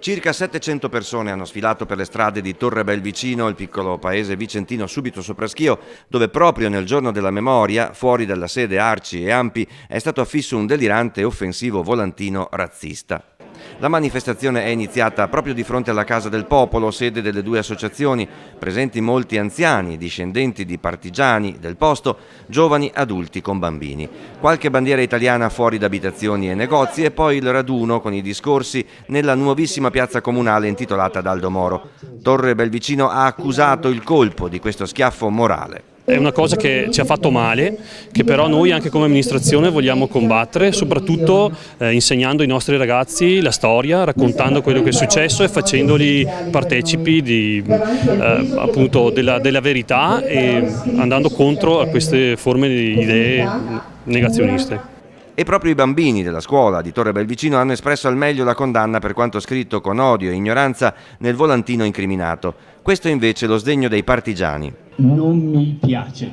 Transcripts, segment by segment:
Circa 700 persone hanno sfilato per le strade di Torre Belvicino, il piccolo paese vicentino subito sopra Schio, dove proprio nel giorno della memoria, fuori dalla sede Arci e Ampi, è stato affisso un delirante e offensivo volantino razzista. La manifestazione è iniziata proprio di fronte alla Casa del Popolo, sede delle due associazioni, presenti molti anziani, discendenti di partigiani del posto, giovani adulti con bambini. Qualche bandiera italiana fuori da abitazioni e negozi e poi il raduno con i discorsi nella nuovissima piazza comunale intitolata ad Aldo Moro. Torre Belvicino ha accusato il colpo di questo schiaffo morale. È una cosa che ci ha fatto male, che però noi anche come amministrazione vogliamo combattere, soprattutto insegnando ai nostri ragazzi la storia, raccontando quello che è successo e facendoli partecipi appunto della verità e andando contro a queste forme di idee negazioniste. E proprio i bambini della scuola di Torre Belvicino hanno espresso al meglio la condanna per quanto scritto con odio e ignoranza nel volantino incriminato. Questo è invece lo sdegno dei partigiani. Non mi piace.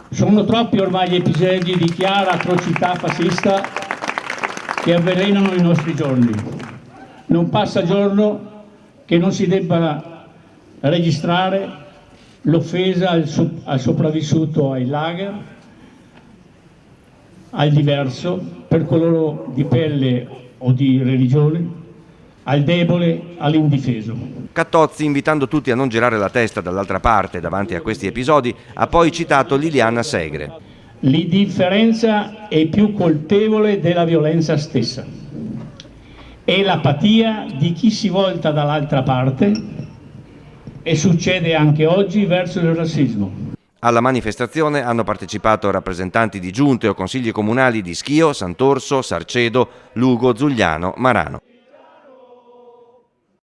Sono troppi ormai gli episodi di chiara atrocità fascista che avvelenano i nostri giorni. Non passa giorno che non si debba registrare l'offesa al sopravvissuto ai lager, al diverso, per coloro di pelle o di religione, al debole, all'indifeso. Cattozzi, invitando tutti a non girare la testa dall'altra parte davanti a questi episodi, ha poi citato Liliana Segre. L'indifferenza è più colpevole della violenza stessa. È l'apatia di chi si volta dall'altra parte e succede anche oggi verso il razzismo. Alla manifestazione hanno partecipato rappresentanti di giunte o consigli comunali di Schio, Sant'Orso, Sarcedo, Lugo, Zugliano, Marano.